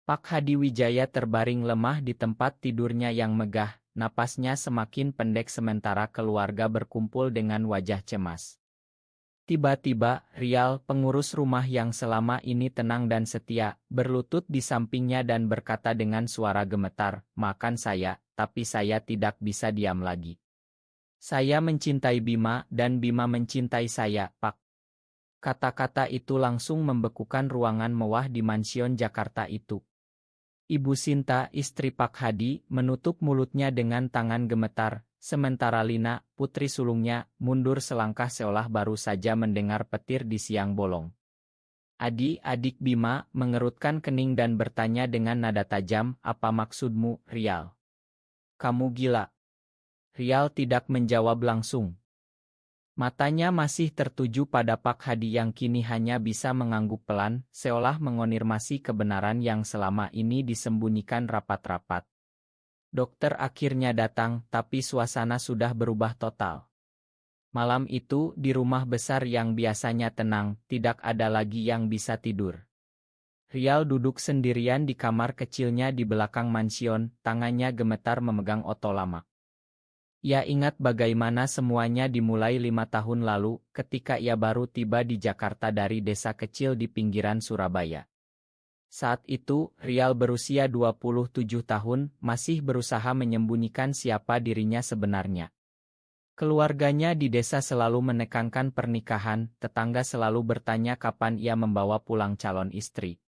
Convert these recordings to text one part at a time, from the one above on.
Pak Hadi Wijaya terbaring lemah di tempat tidurnya yang megah, napasnya semakin pendek sementara keluarga berkumpul dengan wajah cemas. Tiba-tiba, Rial, pengurus rumah yang selama ini tenang dan setia, berlutut di sampingnya dan berkata dengan suara gemetar, "Makan saya, tapi saya tidak bisa diam lagi. Saya mencintai Bima dan Bima mencintai saya, Pak." Kata-kata itu langsung membekukan ruangan mewah di mansion Jakarta itu. Ibu Sinta, istri Pak Hadi, menutup mulutnya dengan tangan gemetar, sementara Lina, putri sulungnya, mundur selangkah seolah baru saja mendengar petir di siang bolong. Adik Bima mengerutkan kening dan bertanya dengan nada tajam, "Apa maksudmu, Rial? Kamu gila?" Rial tidak menjawab langsung. Matanya masih tertuju pada Pak Hadi yang kini hanya bisa mengangguk pelan, seolah mengonfirmasi kebenaran yang selama ini disembunyikan rapat-rapat. Dokter akhirnya datang, tapi suasana sudah berubah total. Malam itu, di rumah besar yang biasanya tenang, tidak ada lagi yang bisa tidur. Rial duduk sendirian di kamar kecilnya di belakang mansion, tangannya gemetar memegang otolamak. Ia ingat bagaimana semuanya dimulai 5 tahun lalu, ketika ia baru tiba di Jakarta dari desa kecil di pinggiran Surabaya. Saat itu, Rial berusia 27 tahun, masih berusaha menyembunyikan siapa dirinya sebenarnya. Keluarganya di desa selalu menekankan pernikahan, tetangga selalu bertanya kapan ia membawa pulang calon istri.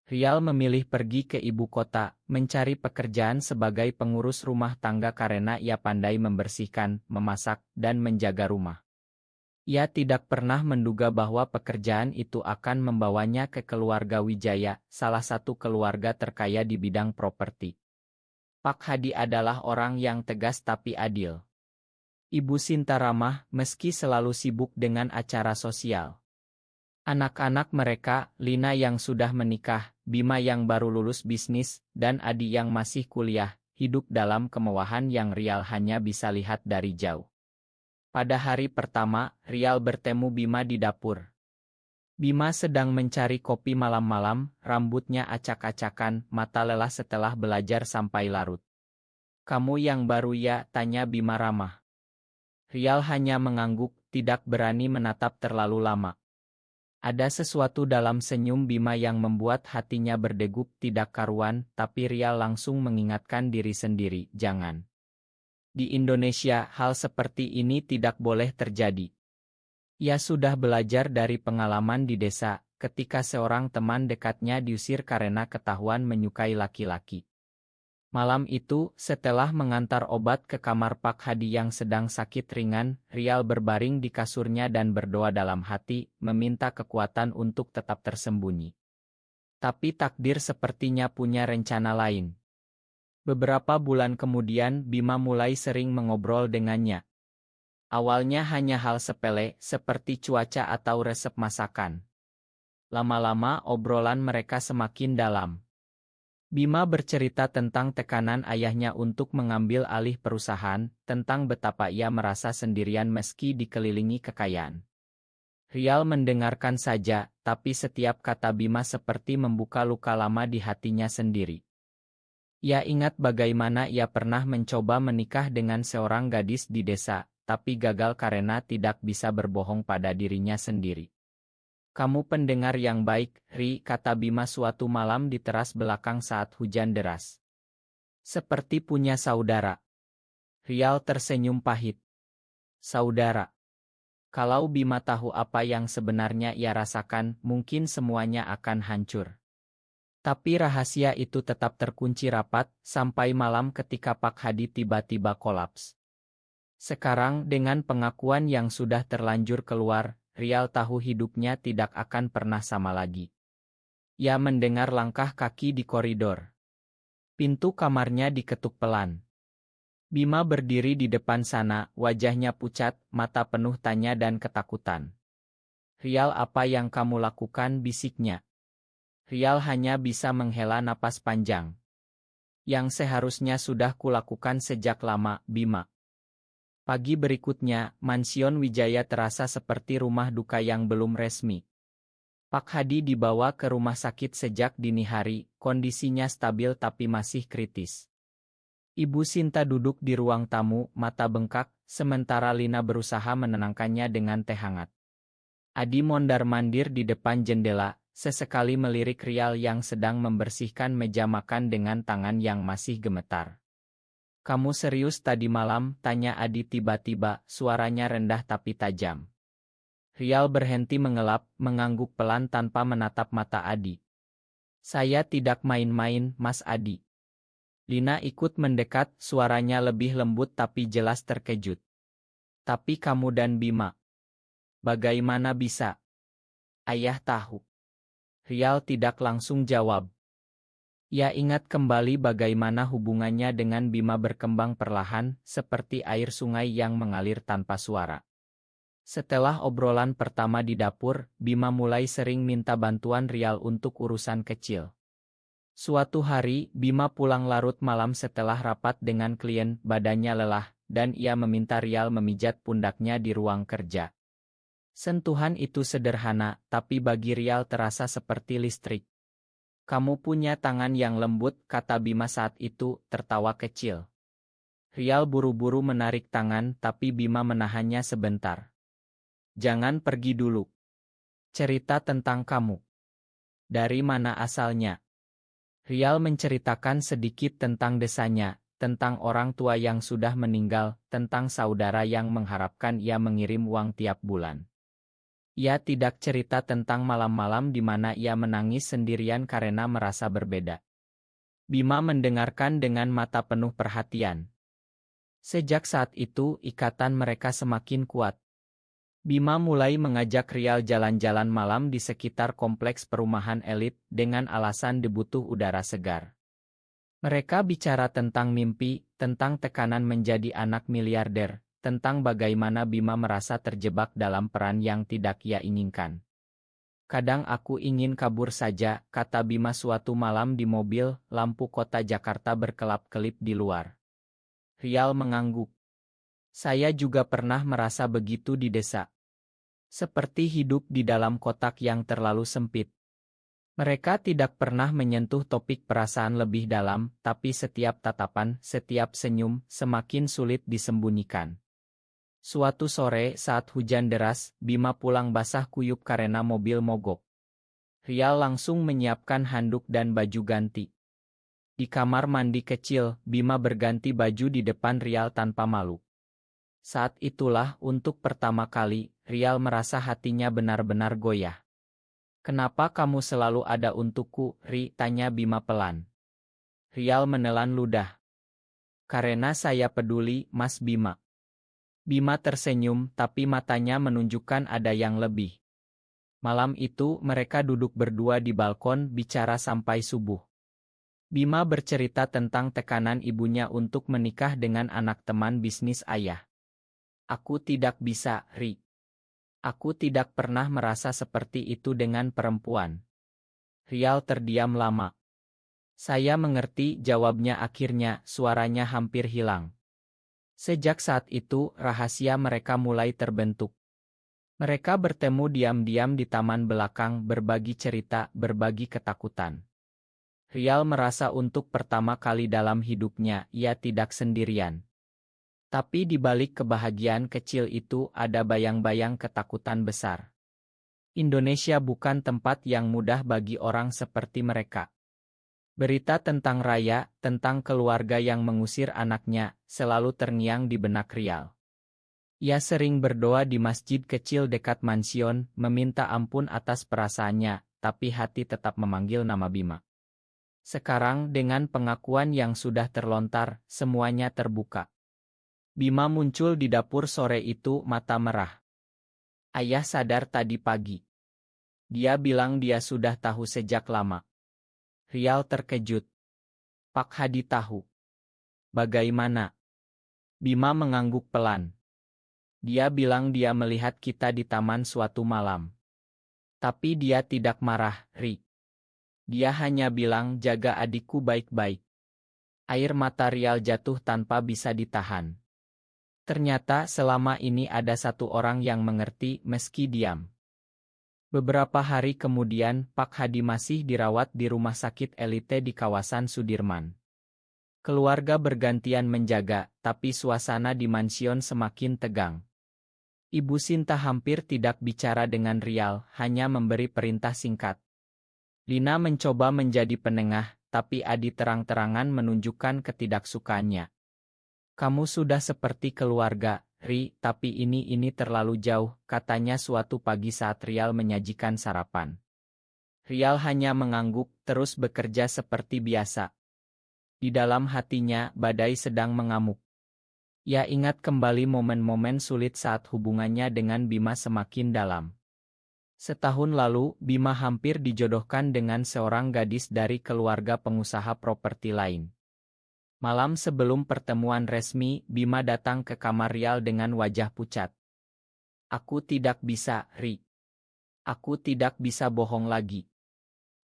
Rial memilih pergi ke ibu kota, mencari pekerjaan sebagai pengurus rumah tangga karena ia pandai membersihkan, memasak, dan menjaga rumah. Ia tidak pernah menduga bahwa pekerjaan itu akan membawanya ke keluarga Wijaya, salah satu keluarga terkaya di bidang properti. Pak Hadi adalah orang yang tegas tapi adil. Ibu Sinta ramah, meski selalu sibuk dengan acara sosial. Anak-anak mereka, Lina yang sudah menikah, Bima yang baru lulus bisnis, dan Adi yang masih kuliah, hidup dalam kemewahan yang Rial hanya bisa lihat dari jauh. Pada hari pertama, Rial bertemu Bima di dapur. Bima sedang mencari kopi malam-malam, rambutnya acak-acakan, mata lelah setelah belajar sampai larut. "Kamu yang baru ya?" tanya Bima ramah. Rial hanya mengangguk, tidak berani menatap terlalu lama. Ada sesuatu dalam senyum Bima yang membuat hatinya berdegup tidak karuan, tapi Rial langsung mengingatkan diri sendiri, jangan. Di Indonesia, hal seperti ini tidak boleh terjadi. Ia sudah belajar dari pengalaman di desa, ketika seorang teman dekatnya diusir karena ketahuan menyukai laki-laki. Malam itu, setelah mengantar obat ke kamar Pak Hadi yang sedang sakit ringan, Rial berbaring di kasurnya dan berdoa dalam hati, meminta kekuatan untuk tetap tersembunyi. Tapi takdir sepertinya punya rencana lain. Beberapa bulan kemudian, Bima mulai sering mengobrol dengannya. Awalnya hanya hal sepele, seperti cuaca atau resep masakan. Lama-lama obrolan mereka semakin dalam. Bima bercerita tentang tekanan ayahnya untuk mengambil alih perusahaan, tentang betapa ia merasa sendirian meski dikelilingi kekayaan. Rial mendengarkan saja, tapi setiap kata Bima seperti membuka luka lama di hatinya sendiri. Ia ingat bagaimana ia pernah mencoba menikah dengan seorang gadis di desa, tapi gagal karena tidak bisa berbohong pada dirinya sendiri. "Kamu pendengar yang baik, Ri," kata Bima suatu malam di teras belakang saat hujan deras. "Seperti punya saudara." Rial tersenyum pahit. Saudara. Kalau Bima tahu apa yang sebenarnya ia rasakan, mungkin semuanya akan hancur. Tapi rahasia itu tetap terkunci rapat, sampai malam ketika Pak Hadi tiba-tiba kolaps. Sekarang dengan pengakuan yang sudah terlanjur keluar, Rial tahu hidupnya tidak akan pernah sama lagi. Ia mendengar langkah kaki di koridor. Pintu kamarnya diketuk pelan. Bima berdiri di depan sana, wajahnya pucat, mata penuh tanya dan ketakutan. "Rial, apa yang kamu lakukan?" bisiknya. Rial hanya bisa menghela napas panjang. "Yang seharusnya sudah kulakukan sejak lama, Bima." Pagi berikutnya, mansion Wijaya terasa seperti rumah duka yang belum resmi. Pak Hadi dibawa ke rumah sakit sejak dini hari, kondisinya stabil tapi masih kritis. Ibu Sinta duduk di ruang tamu, mata bengkak, sementara Lina berusaha menenangkannya dengan teh hangat. Adi mondar-mandir di depan jendela, sesekali melirik Rial yang sedang membersihkan meja makan dengan tangan yang masih gemetar. "Kamu serius tadi malam?" tanya Adi tiba-tiba, suaranya rendah tapi tajam. Rial berhenti mengelap, mengangguk pelan tanpa menatap mata Adi. "Saya tidak main-main, Mas Adi." Lina ikut mendekat, suaranya lebih lembut tapi jelas terkejut. "Tapi kamu dan Bima, bagaimana bisa?" "Ayah tahu." Rial tidak langsung jawab. Ia ingat kembali bagaimana hubungannya dengan Bima berkembang perlahan, seperti air sungai yang mengalir tanpa suara. Setelah obrolan pertama di dapur, Bima mulai sering minta bantuan Rial untuk urusan kecil. Suatu hari, Bima pulang larut malam setelah rapat dengan klien, badannya lelah, dan ia meminta Rial memijat pundaknya di ruang kerja. Sentuhan itu sederhana, tapi bagi Rial terasa seperti listrik. "Kamu punya tangan yang lembut," kata Bima saat itu, tertawa kecil. Rial buru-buru menarik tangan, tapi Bima menahannya sebentar. "Jangan pergi dulu. Cerita tentang kamu. Dari mana asalnya?" Rial menceritakan sedikit tentang desanya, tentang orang tua yang sudah meninggal, tentang saudara yang mengharapkan ia mengirim uang tiap bulan. Ia tidak cerita tentang malam-malam di mana ia menangis sendirian karena merasa berbeda. Bima mendengarkan dengan mata penuh perhatian. Sejak saat itu, ikatan mereka semakin kuat. Bima mulai mengajak Rial jalan-jalan malam di sekitar kompleks perumahan elit dengan alasan dibutuh udara segar. Mereka bicara tentang mimpi, tentang tekanan menjadi anak miliarder, tentang bagaimana Bima merasa terjebak dalam peran yang tidak ia inginkan. "Kadang aku ingin kabur saja," kata Bima suatu malam di mobil, lampu kota Jakarta berkelap-kelip di luar. Rial mengangguk. "Saya juga pernah merasa begitu di desa. Seperti hidup di dalam kotak yang terlalu sempit." Mereka tidak pernah menyentuh topik perasaan lebih dalam, tapi setiap tatapan, setiap senyum, semakin sulit disembunyikan. Suatu sore saat hujan deras, Bima pulang basah kuyup karena mobil mogok. Rial langsung menyiapkan handuk dan baju ganti. Di kamar mandi kecil, Bima berganti baju di depan Rial tanpa malu. Saat itulah, untuk pertama kali, Rial merasa hatinya benar-benar goyah. "Kenapa kamu selalu ada untukku, Ri?" tanya Bima pelan. Rial menelan ludah. "Karena saya peduli, Mas Bima." Bima tersenyum, tapi matanya menunjukkan ada yang lebih. Malam itu, mereka duduk berdua di balkon, bicara sampai subuh. Bima bercerita tentang tekanan ibunya untuk menikah dengan anak teman bisnis ayah. "Aku tidak bisa, Ri. Aku tidak pernah merasa seperti itu dengan perempuan." Rial terdiam lama. "Saya mengerti," jawabnya akhirnya, suaranya hampir hilang. Sejak saat itu, rahasia mereka mulai terbentuk. Mereka bertemu diam-diam di taman belakang, berbagi cerita, berbagi ketakutan. Rial merasa untuk pertama kali dalam hidupnya, ia tidak sendirian. Tapi di balik kebahagiaan kecil itu ada bayang-bayang ketakutan besar. Indonesia bukan tempat yang mudah bagi orang seperti mereka. Berita tentang Raya, tentang keluarga yang mengusir anaknya, selalu terngiang di benak Rial. Ia sering berdoa di masjid kecil dekat mansion, meminta ampun atas perasaannya, tapi hati tetap memanggil nama Bima. Sekarang dengan pengakuan yang sudah terlontar, semuanya terbuka. Bima muncul di dapur sore itu, mata merah. "Ayah sadar tadi pagi. Dia bilang dia sudah tahu sejak lama." Rial terkejut. "Pak Hadi tahu. Bagaimana?" Bima mengangguk pelan. "Dia bilang dia melihat kita di taman suatu malam. Tapi dia tidak marah, Ri. Dia hanya bilang jaga adikku baik-baik." Air mata Rial jatuh tanpa bisa ditahan. Ternyata selama ini ada satu orang yang mengerti meski diam. Beberapa hari kemudian, Pak Hadi masih dirawat di rumah sakit elite di kawasan Sudirman. Keluarga bergantian menjaga, tapi suasana di mansion semakin tegang. Ibu Sinta hampir tidak bicara dengan Rial, hanya memberi perintah singkat. Lina mencoba menjadi penengah, tapi Adi terang-terangan menunjukkan ketidaksukaannya. Kamu sudah seperti keluarga, Ri, tapi ini terlalu jauh, katanya suatu pagi saat Rial menyajikan sarapan. Rial hanya mengangguk, terus bekerja seperti biasa. Di dalam hatinya, badai sedang mengamuk. Ia ingat kembali momen-momen sulit saat hubungannya dengan Bima semakin dalam. Setahun lalu, Bima hampir dijodohkan dengan seorang gadis dari keluarga pengusaha properti lain. Malam sebelum pertemuan resmi, Bima datang ke kamar Rial dengan wajah pucat. Aku tidak bisa, Ri. Aku tidak bisa bohong lagi.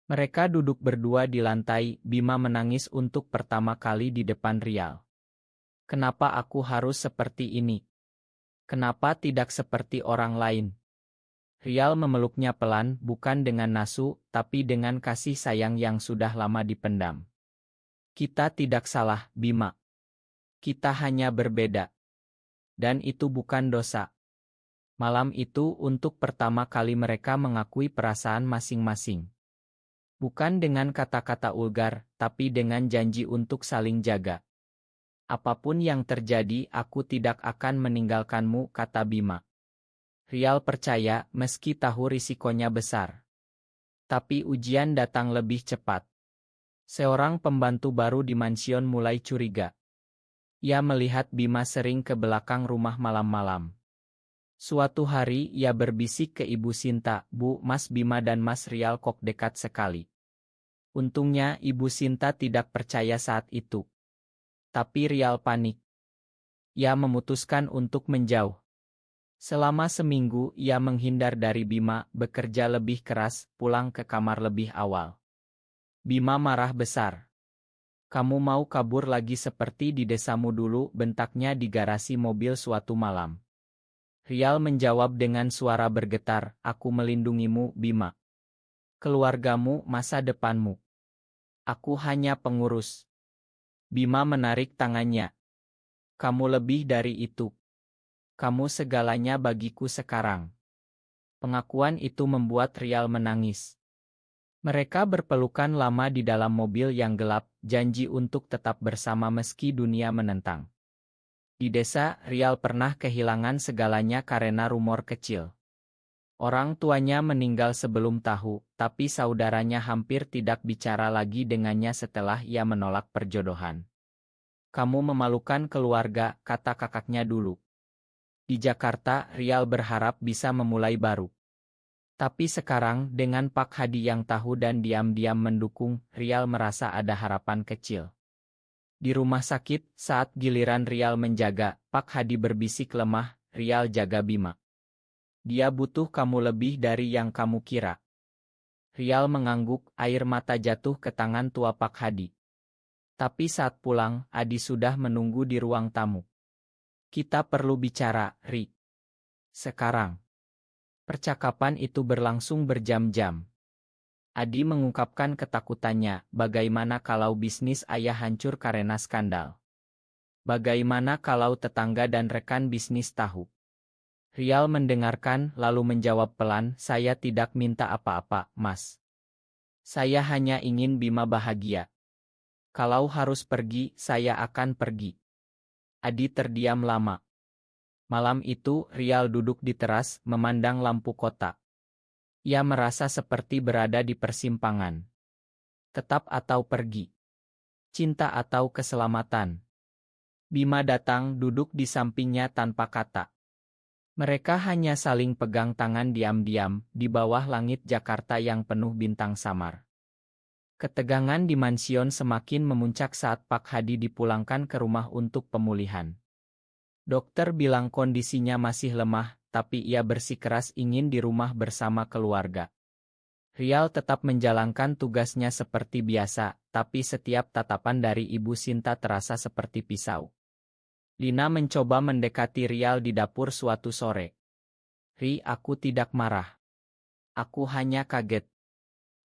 Mereka duduk berdua di lantai, Bima menangis untuk pertama kali di depan Rial. Kenapa aku harus seperti ini? Kenapa tidak seperti orang lain? Rial memeluknya pelan, bukan dengan nasu, tapi dengan kasih sayang yang sudah lama dipendam. Kita tidak salah, Bima. Kita hanya berbeda. Dan itu bukan dosa. Malam itu untuk pertama kali mereka mengakui perasaan masing-masing. Bukan dengan kata-kata vulgar, tapi dengan janji untuk saling jaga. Apapun yang terjadi, aku tidak akan meninggalkanmu, kata Bima. Rial percaya, meski tahu risikonya besar. Tapi ujian datang lebih cepat. Seorang pembantu baru di mansion mulai curiga. Ia melihat Bima sering ke belakang rumah malam-malam. Suatu hari ia berbisik ke Ibu Sinta, Bu, Mas Bima dan Mas Rial kok dekat sekali. Untungnya Ibu Sinta tidak percaya saat itu. Tapi Rial panik. Ia memutuskan untuk menjauh. Selama seminggu ia menghindar dari Bima, bekerja lebih keras, pulang ke kamar lebih awal. Bima marah besar. Kamu mau kabur lagi seperti di desamu dulu, bentaknya di garasi mobil suatu malam. Rial menjawab dengan suara bergetar, aku melindungimu, Bima. Keluargamu, masa depanmu. Aku hanya pengurus. Bima menarik tangannya. Kamu lebih dari itu. Kamu segalanya bagiku sekarang. Pengakuan itu membuat Rial menangis. Mereka berpelukan lama di dalam mobil yang gelap, janji untuk tetap bersama meski dunia menentang. Di desa, Rial pernah kehilangan segalanya karena rumor kecil. Orang tuanya meninggal sebelum tahu, tapi saudaranya hampir tidak bicara lagi dengannya setelah ia menolak perjodohan. Kamu memalukan keluarga, kata kakaknya dulu. Di Jakarta, Rial berharap bisa memulai baru. Tapi sekarang, dengan Pak Hadi yang tahu dan diam-diam mendukung, Rial merasa ada harapan kecil. Di rumah sakit, saat giliran Rial menjaga, Pak Hadi berbisik lemah, Rial jaga Bima. Dia butuh kamu lebih dari yang kamu kira. Rial mengangguk, air mata jatuh ke tangan tua Pak Hadi. Tapi saat pulang, Adi sudah menunggu di ruang tamu. Kita perlu bicara, Ri. Sekarang. Percakapan itu berlangsung berjam-jam. Adi mengungkapkan ketakutannya, bagaimana kalau bisnis ayah hancur karena skandal? Bagaimana kalau tetangga dan rekan bisnis tahu? Rial mendengarkan lalu menjawab pelan, saya tidak minta apa-apa, Mas. Saya hanya ingin Bima bahagia. Kalau harus pergi, saya akan pergi. Adi terdiam lama. Malam itu, Rial duduk di teras, memandang lampu kota. Ia merasa seperti berada di persimpangan. Tetap atau pergi? Cinta atau keselamatan? Bima datang duduk di sampingnya tanpa kata. Mereka hanya saling pegang tangan diam-diam, di bawah langit Jakarta yang penuh bintang samar. Ketegangan di mansion semakin memuncak saat Pak Hadi dipulangkan ke rumah untuk pemulihan. Dokter bilang kondisinya masih lemah, tapi ia bersikeras ingin di rumah bersama keluarga. Rial tetap menjalankan tugasnya seperti biasa, tapi setiap tatapan dari Ibu Sinta terasa seperti pisau. Lina mencoba mendekati Rial di dapur suatu sore. Ri, aku tidak marah. Aku hanya kaget.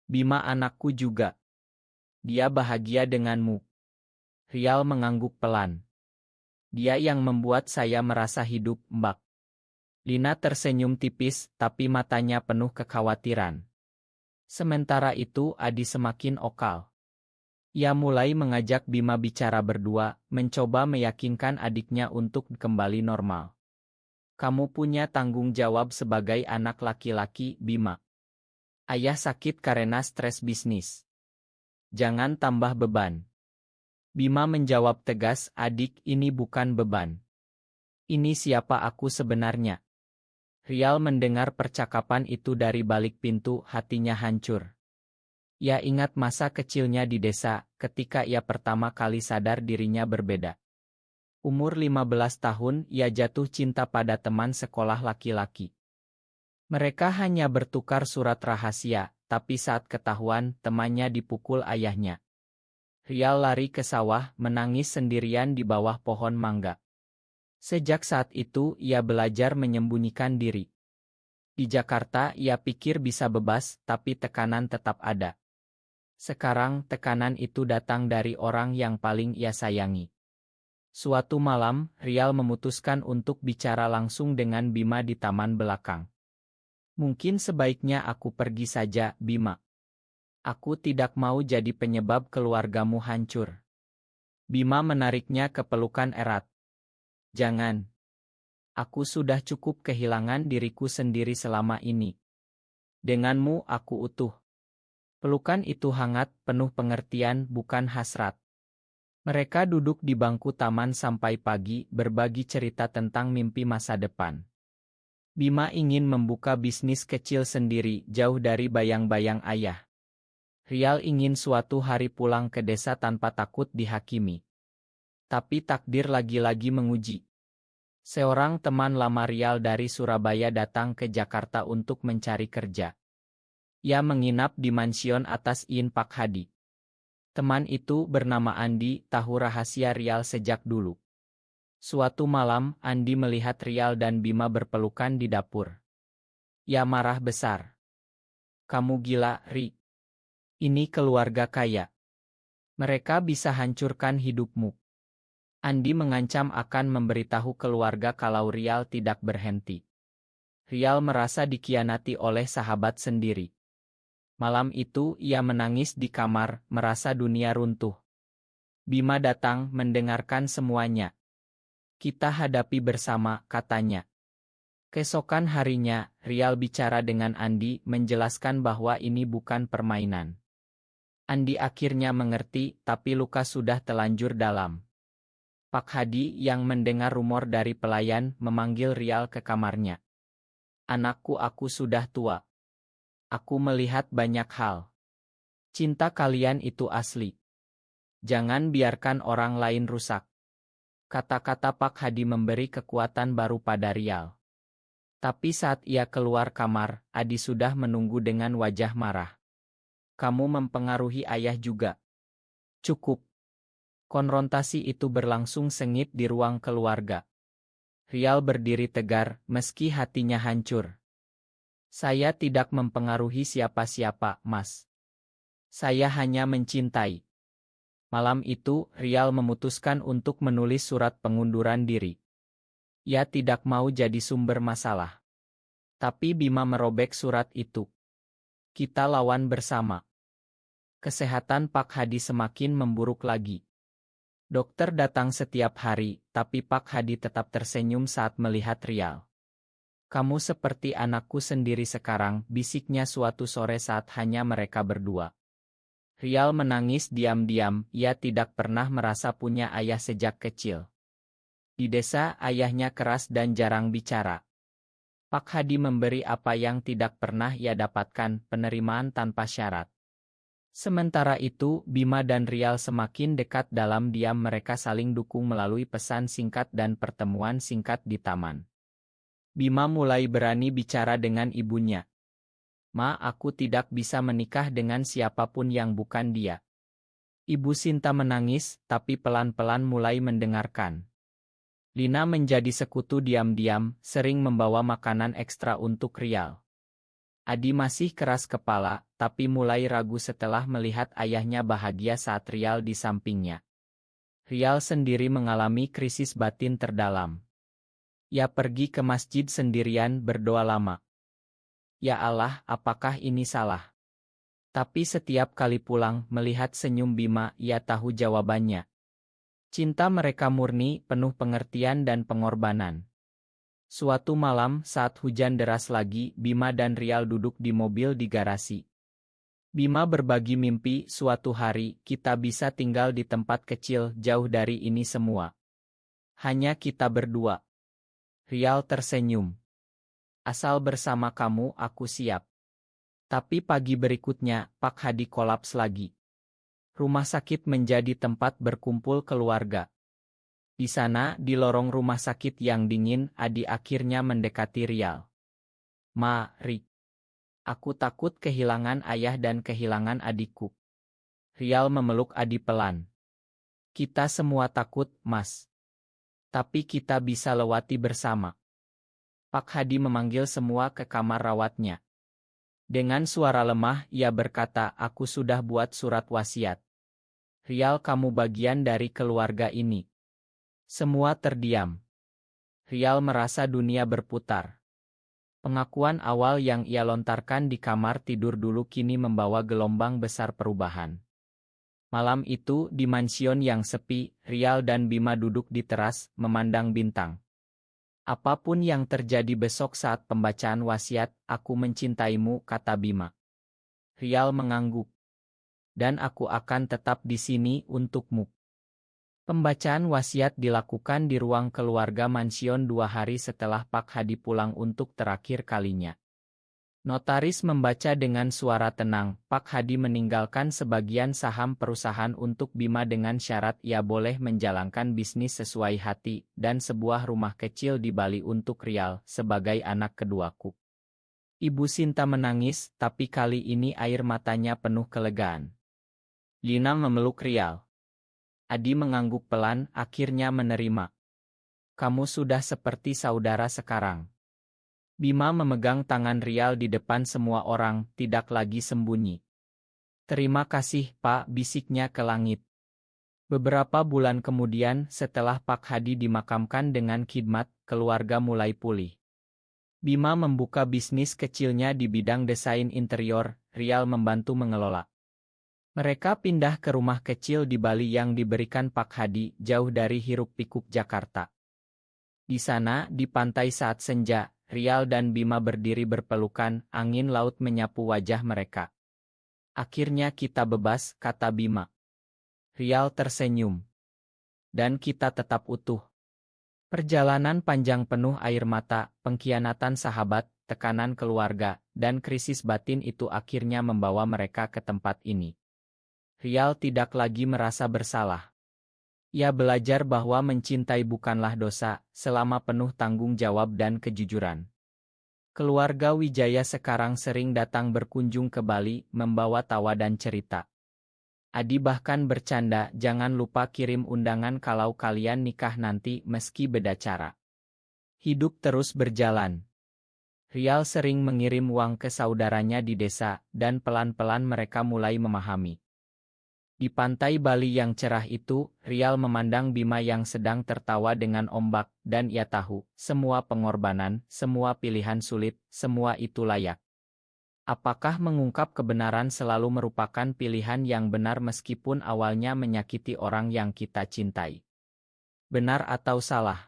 Bima anakku juga. Dia bahagia denganmu. Rial mengangguk pelan. Dia yang membuat saya merasa hidup, Mbak. Lina tersenyum tipis, tapi matanya penuh kekhawatiran. Sementara itu Adi semakin okal. Ia mulai mengajak Bima bicara berdua, mencoba meyakinkan adiknya untuk kembali normal. Kamu punya tanggung jawab sebagai anak laki-laki, Bima. Ayah sakit karena stres bisnis. Jangan tambah beban. Bima menjawab tegas, adik, ini bukan beban. Ini siapa aku sebenarnya. Rial mendengar percakapan itu dari balik pintu, hatinya hancur. Ia ingat masa kecilnya di desa, ketika ia pertama kali sadar dirinya berbeda. Umur 15 tahun, ia jatuh cinta pada teman sekolah laki-laki. Mereka hanya bertukar surat rahasia, tapi saat ketahuan, temannya dipukul ayahnya. Rial lari ke sawah, menangis sendirian di bawah pohon mangga. Sejak saat itu, ia belajar menyembunyikan diri. Di Jakarta, ia pikir bisa bebas, tapi tekanan tetap ada. Sekarang, tekanan itu datang dari orang yang paling ia sayangi. Suatu malam, Rial memutuskan untuk bicara langsung dengan Bima di taman belakang. Mungkin sebaiknya aku pergi saja, Bima. Aku tidak mau jadi penyebab keluargamu hancur. Bima menariknya ke pelukan erat. Jangan. Aku sudah cukup kehilangan diriku sendiri selama ini. Denganmu aku utuh. Pelukan itu hangat, penuh pengertian, bukan hasrat. Mereka duduk di bangku taman sampai pagi, berbagi cerita tentang mimpi masa depan. Bima ingin membuka bisnis kecil sendiri, jauh dari bayang-bayang ayah. Rial ingin suatu hari pulang ke desa tanpa takut dihakimi. Tapi takdir lagi-lagi menguji. Seorang teman lama Rial dari Surabaya datang ke Jakarta untuk mencari kerja. Ia menginap di mansion atas In Pak Hadi. Teman itu bernama Andi, tahu rahasia Rial sejak dulu. Suatu malam, Andi melihat Rial dan Bima berpelukan di dapur. Ia marah besar. Kamu gila, Ri. Ini keluarga kaya. Mereka bisa hancurkan hidupmu. Andi mengancam akan memberitahu keluarga kalau Rial tidak berhenti. Rial merasa dikhianati oleh sahabat sendiri. Malam itu ia menangis di kamar, merasa dunia runtuh. Bima datang mendengarkan semuanya. Kita hadapi bersama, katanya. Keesokan harinya, Rial bicara dengan Andi, menjelaskan bahwa ini bukan permainan. Andi akhirnya mengerti, tapi luka sudah telanjur dalam. Pak Hadi yang mendengar rumor dari pelayan memanggil Rial ke kamarnya. Anakku, aku sudah tua. Aku melihat banyak hal. Cinta kalian itu asli. Jangan biarkan orang lain rusak. Kata-kata Pak Hadi memberi kekuatan baru pada Rial. Tapi saat ia keluar kamar, Adi sudah menunggu dengan wajah marah. Kamu mempengaruhi ayah juga. Cukup. Konfrontasi itu berlangsung sengit di ruang keluarga. Rial berdiri tegar, meski hatinya hancur. Saya tidak mempengaruhi siapa-siapa, Mas. Saya hanya mencintai. Malam itu, Rial memutuskan untuk menulis surat pengunduran diri. Ia tidak mau jadi sumber masalah. Tapi Bima merobek surat itu. Kita lawan bersama. Kesehatan Pak Hadi semakin memburuk lagi. Dokter datang setiap hari, tapi Pak Hadi tetap tersenyum saat melihat Rial. Kamu seperti anakku sendiri sekarang, bisiknya suatu sore saat hanya mereka berdua. Rial menangis diam-diam, ia tidak pernah merasa punya ayah sejak kecil. Di desa, ayahnya keras dan jarang bicara. Pak Hadi memberi apa yang tidak pernah ia dapatkan, penerimaan tanpa syarat. Sementara itu, Bima dan Rial semakin dekat dalam diam, mereka saling dukung melalui pesan singkat dan pertemuan singkat di taman. Bima mulai berani bicara dengan ibunya. Ma, aku tidak bisa menikah dengan siapapun yang bukan dia. Ibu Sinta menangis, tapi pelan-pelan mulai mendengarkan. Lina menjadi sekutu diam-diam, sering membawa makanan ekstra untuk Rial. Adi masih keras kepala, tapi mulai ragu setelah melihat ayahnya bahagia saat Rial di sampingnya. Rial sendiri mengalami krisis batin terdalam. Ia pergi ke masjid sendirian berdoa lama. Ya Allah, apakah ini salah? Tapi setiap kali pulang melihat senyum Bima, ia tahu jawabannya. Cinta mereka murni, penuh pengertian dan pengorbanan. Suatu malam saat hujan deras lagi, Bima dan Rial duduk di mobil di garasi. Bima berbagi mimpi, suatu hari kita bisa tinggal di tempat kecil jauh dari ini semua. Hanya kita berdua. Rial tersenyum. Asal bersama kamu aku siap. Tapi pagi berikutnya, Pak Hadi kolaps lagi. Rumah sakit menjadi tempat berkumpul keluarga. Di sana, di lorong rumah sakit yang dingin, Adi akhirnya mendekati Rial. Ma, Ri. Aku takut kehilangan ayah dan kehilangan adikku. Rial memeluk Adi pelan. Kita semua takut, Mas. Tapi kita bisa lewati bersama. Pak Hadi memanggil semua ke kamar rawatnya. Dengan suara lemah, ia berkata, aku sudah buat surat wasiat. Rial, kamu bagian dari keluarga ini. Semua terdiam. Rial merasa dunia berputar. Pengakuan awal yang ia lontarkan di kamar tidur dulu kini membawa gelombang besar perubahan. Malam itu, di mansion yang sepi, Rial dan Bima duduk di teras, memandang bintang. Apapun yang terjadi besok saat pembacaan wasiat, aku mencintaimu, kata Bima. Rial mengangguk. Dan aku akan tetap di sini untukmu. Pembacaan wasiat dilakukan di ruang keluarga mansion 2 hari setelah Pak Hadi pulang untuk terakhir kalinya. Notaris membaca dengan suara tenang, Pak Hadi meninggalkan sebagian saham perusahaan untuk Bima dengan syarat ia boleh menjalankan bisnis sesuai hati, dan sebuah rumah kecil di Bali untuk Rial sebagai anak keduaku. Ibu Sinta menangis, tapi kali ini air matanya penuh kelegaan. Lina memeluk Rial. Adi mengangguk pelan, akhirnya menerima. Kamu sudah seperti saudara sekarang. Bima memegang tangan Rial di depan semua orang, tidak lagi sembunyi. Terima kasih, Pak, bisiknya ke langit. Beberapa bulan kemudian, setelah Pak Hadi dimakamkan dengan khidmat, keluarga mulai pulih. Bima membuka bisnis kecilnya di bidang desain interior, Rial membantu mengelola. Mereka pindah ke rumah kecil di Bali yang diberikan Pak Hadi, jauh dari hiruk-pikuk Jakarta. Di sana, di pantai saat senja, Rial dan Bima berdiri berpelukan, angin laut menyapu wajah mereka. Akhirnya kita bebas, kata Bima. Rial tersenyum. Dan kita tetap utuh. Perjalanan panjang penuh air mata, pengkhianatan sahabat, tekanan keluarga, dan krisis batin itu akhirnya membawa mereka ke tempat ini. Rial tidak lagi merasa bersalah. Ia belajar bahwa mencintai bukanlah dosa, selama penuh tanggung jawab dan kejujuran. Keluarga Wijaya sekarang sering datang berkunjung ke Bali, membawa tawa dan cerita. Adi bahkan bercanda, jangan lupa kirim undangan kalau kalian nikah nanti meski beda cara. Hidup terus berjalan. Rial sering mengirim uang ke saudaranya di desa, dan pelan-pelan mereka mulai memahami. Di pantai Bali yang cerah itu, Rial memandang Bima yang sedang tertawa dengan ombak, dan ia tahu, semua pengorbanan, semua pilihan sulit, semua itu layak. Apakah mengungkap kebenaran selalu merupakan pilihan yang benar meskipun awalnya menyakiti orang yang kita cintai? Benar atau salah?